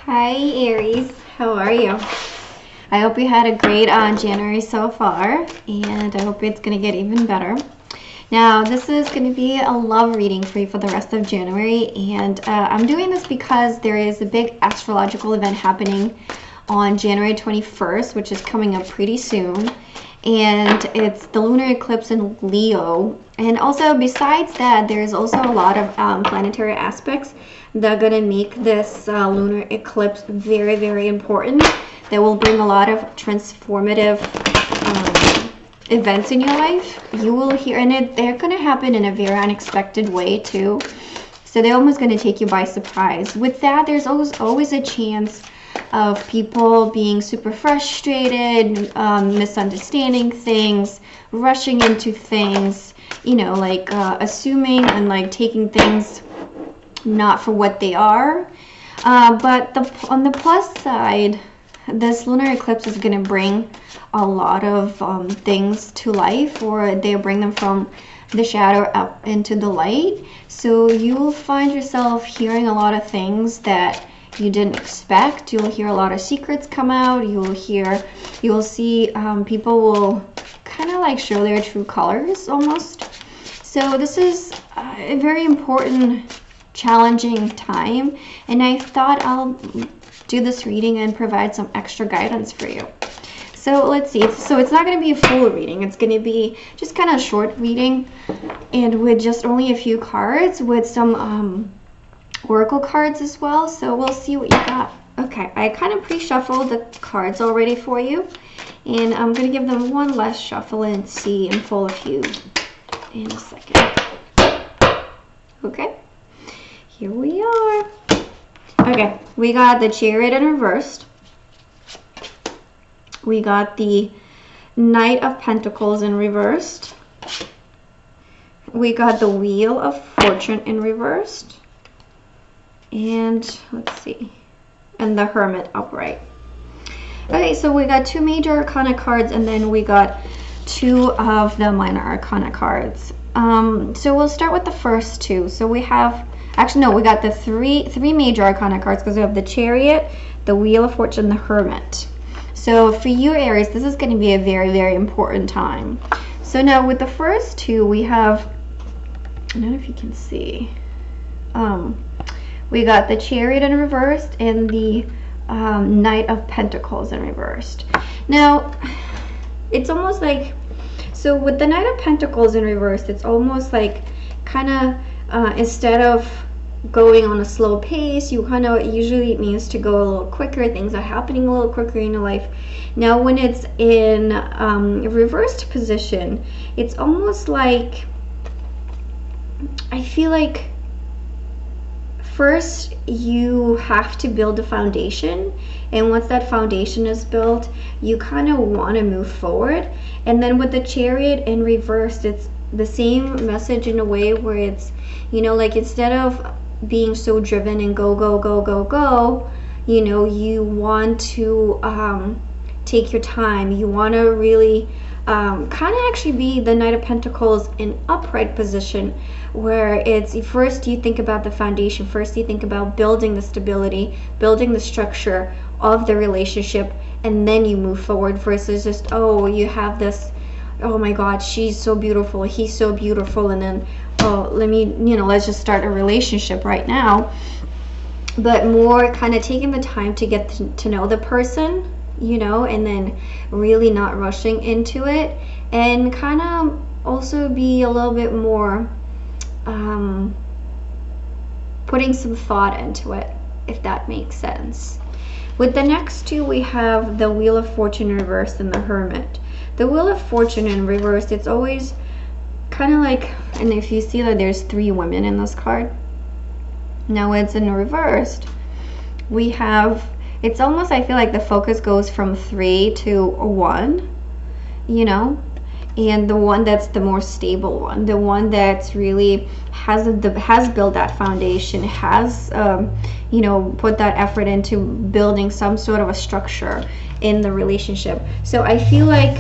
Hi Aries, how are you? I hope you had a great January so far, and I hope it's going to get even better. Now, this is going to be a love reading for you for the rest of January, and I'm doing this because there is a big astrological event happening on January 21st, which is coming up pretty soon, and it's the lunar eclipse in Leo. And also, besides that, there's also a lot of planetary aspects that are going to make this lunar eclipse very, very important. That will bring a lot of transformative events in your life. You will hear, and they're going to happen in a very unexpected way too. So they're almost going to take you by surprise. With that, there's always a chance of people being super frustrated, misunderstanding things, rushing into things, you know, like assuming and like taking things not for what they are. But on the plus side, this lunar eclipse is going to bring a lot of things to life, or they bring them from the shadow up into the light. So you will find yourself hearing a lot of things that you didn't expect. You'll hear a lot of secrets come out. You will see people will kind of like show their true colors almost. So this is a very important, challenging time, and I thought I'll do this reading and provide some extra guidance for you. So let's see. So it's not going to be a full reading. It's going to be just kind of a short reading, and with just only a few cards, with some oracle cards as well. So we'll see what you got. Okay, I kind of pre-shuffled the cards already for you, and I'm going to give them one last shuffle and see and pull a few in a second. Okay, here we are. Okay, we got the Chariot in reversed. We got the Knight of Pentacles in reversed. We got the Wheel of Fortune in reversed. And let's see, and the Hermit upright. Okay, so we got two major arcana cards, and then we got two of the minor arcana cards. So we'll start with the first two. So we have, actually no, we got the three major arcana cards, because we have the Chariot, the Wheel of Fortune, the Hermit. So for you Aries, this is going to be a very, very important time. So now with the first two, we have, I don't know if you can see, we got the Chariot in reversed and the Knight of Pentacles in reversed. Now, it's almost like, so with the Knight of Pentacles in reversed, it's almost like kind of, instead of going on a slow pace, you kind of, usually it means to go a little quicker. Things are happening a little quicker in your life. Now, when it's in a reversed position, it's almost like, I feel like, first, you have to build a foundation, and once that foundation is built, you kind of want to move forward. And then with the Chariot in reversed, it's the same message in a way where it's, you know, like instead of being so driven and go, go, go, go, go, you know, you want to take your time. You want to really kind of actually be the Knight of Pentacles in upright position, where it's first you think about the foundation, first you think about building the stability, building the structure of the relationship, and then you move forward, versus just, oh, you have this, oh my god, she's so beautiful, he's so beautiful, and then, oh, let's just start a relationship right now. But more kind of taking the time to get to know the person, you know, and then really not rushing into it, and kind of also be a little bit more putting some thought into it, if that makes sense. With the next two, we have the Wheel of Fortune in reverse and the Hermit. The Wheel of Fortune in reverse, it's always kind of like, and if you see that there's three women in this card, now it's in reversed, we have, it's almost, I feel like the focus goes from 3 to 1, you know, and the one that's the more stable one, the one that's really has built that foundation, has you know, put that effort into building some sort of a structure in the relationship. So I feel like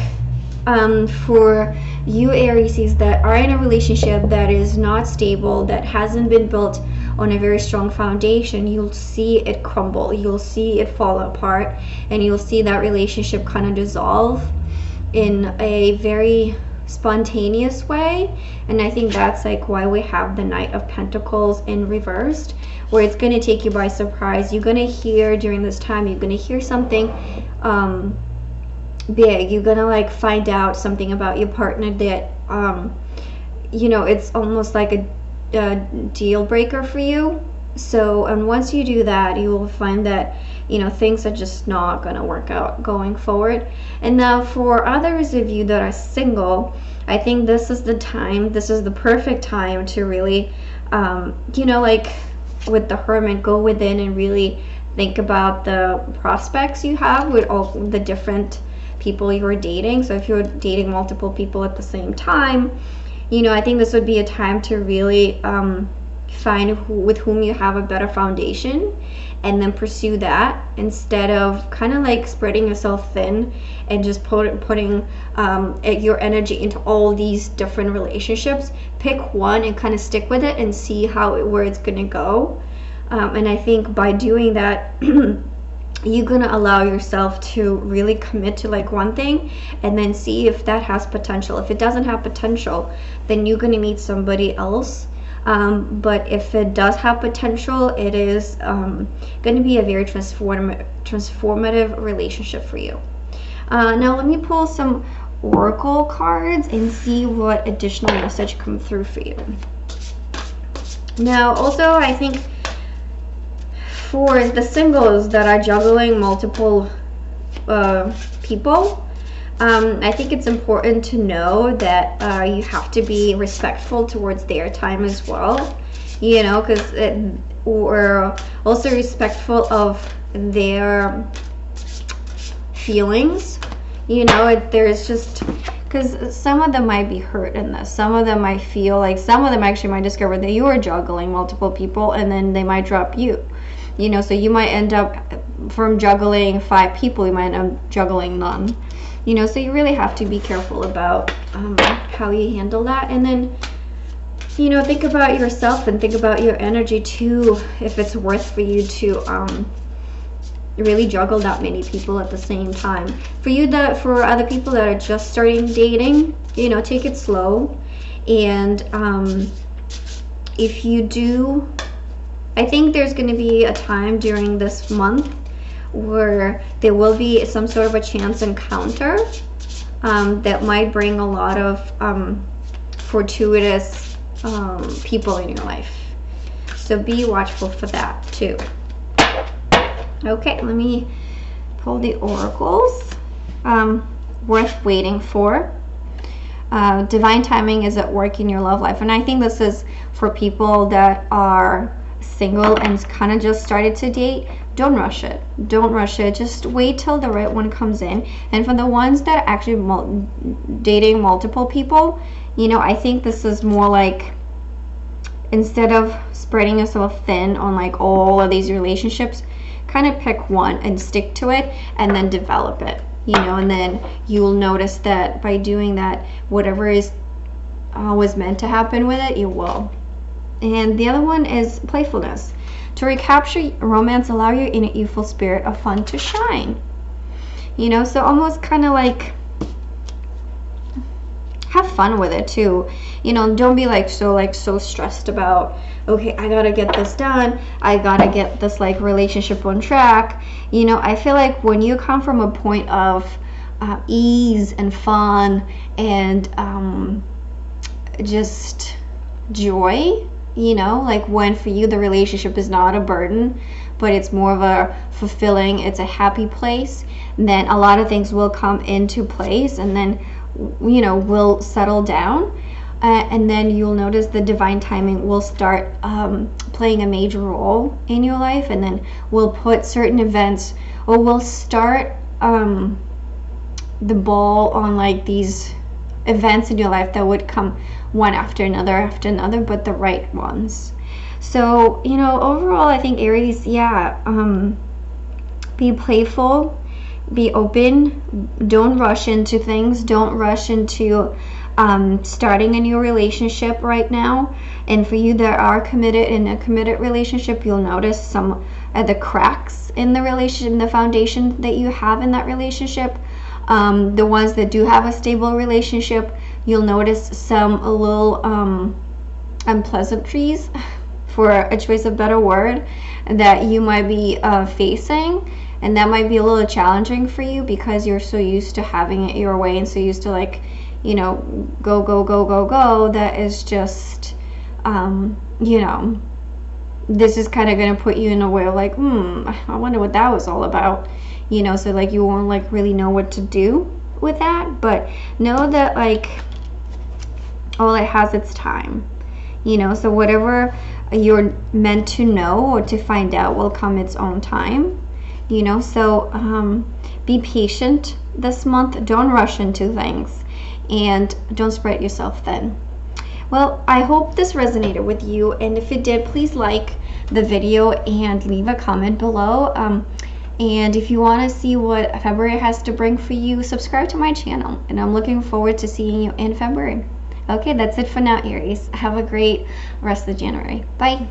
for you Aries that are in a relationship that is not stable, that hasn't been built on a very strong foundation, you'll see it crumble, you'll see it fall apart, and you'll see that relationship kind of dissolve in a very spontaneous way. And I think that's like why we have the Knight of Pentacles in reversed, where it's going to take you by surprise. You're going to hear during this time, you're going to hear something big. You're going to like find out something about your partner that you know, it's almost like a deal breaker for you. So, and once you do that, you will find that, you know, things are just not going to work out going forward. And now for others of you that are single, I think this is the time, this is the perfect time to really, you know, like with the Hermit, go within and really think about the prospects you have with all the different people you're dating. So if you're dating multiple people at the same time, you know, I think this would be a time to really find with whom you have a better foundation, and then pursue that instead of kind of like spreading yourself thin and just putting your energy into all these different relationships. Pick one and kind of stick with it and see where it's going to go. And I think by doing that, you're going to allow yourself to really commit to like one thing and then see if that has potential. If it doesn't have potential, then you're going to meet somebody else. But if it does have potential, it is going to be a very transformative relationship for you. Now let me pull some oracle cards and see what additional message comes through for you. Now also, I think for the singles that are juggling multiple people, I think it's important to know that you have to be respectful towards their time as well, you know, because we're also respectful of their feelings, you know. There's just, because some of them might be hurt in this, some of them might feel like, some of them actually might discover that you are juggling multiple people and then they might drop you, you know. So you might end up, from juggling 5 people, you might end up juggling none. You know, so you really have to be careful about how you handle that. And then, you know, think about yourself and think about your energy too, if it's worth for you to really juggle that many people at the same time. For other people that are just starting dating, you know, take it slow. And if you do, I think there's going to be a time during this month where there will be some sort of a chance encounter that might bring a lot of fortuitous people in your life. So be watchful for that too. Okay, let me pull the oracles. Worth waiting for. Divine timing is at work in your love life. And I think this is for people that are single and kind of just started to date. Don't rush it. Don't rush it. Just wait till the right one comes in. And for the ones that are actually dating multiple people, you know, I think this is more like, instead of spreading yourself thin on like all of these relationships, kind of pick one and stick to it and then develop it, you know. And then you'll notice that by doing that, whatever is was meant to happen with it, you will. And the other one is playfulness. To recapture romance, allow your inner youthful spirit of fun to shine. You know, so almost kind of like have fun with it too. You know, don't be like so stressed about, okay, I gotta get this done, I gotta get this like relationship on track. You know, I feel like when you come from a point of ease and fun and just joy, you know, like when for you the relationship is not a burden, but it's more of a fulfilling, it's a happy place, then a lot of things will come into place, and then, you know, will settle down. And then you'll notice the divine timing will start playing a major role in your life, and then we'll put certain events, or we'll start the ball on like these events in your life that would come one after another, but the right ones. So, you know, overall, I think Aries, yeah, be playful, be open, don't rush into things, don't rush into starting a new relationship right now. And for you that are committed in a committed relationship, you'll notice some of the cracks in the relationship, the foundation that you have in that relationship. The ones that do have a stable relationship, you'll notice some little unpleasantries, for a choice of better word, that you might be facing, and that might be a little challenging for you because you're so used to having it your way and so used to, like, you know, go go go go go, that is just you know, this is kind of going to put you in a way of like, I wonder what that was all about, you know. So like you won't like really know what to do with that, but know that like all it has its time, you know. So whatever you're meant to know or to find out will come its own time, you know. So be patient this month, don't rush into things, and don't spread yourself thin. Well, I hope this resonated with you, and if it did, please like the video and leave a comment below. And if you want to see what February has to bring for you, subscribe to my channel, and I'm looking forward to seeing you in February. Okay, that's it for now, Aries. Have a great rest of January. Bye.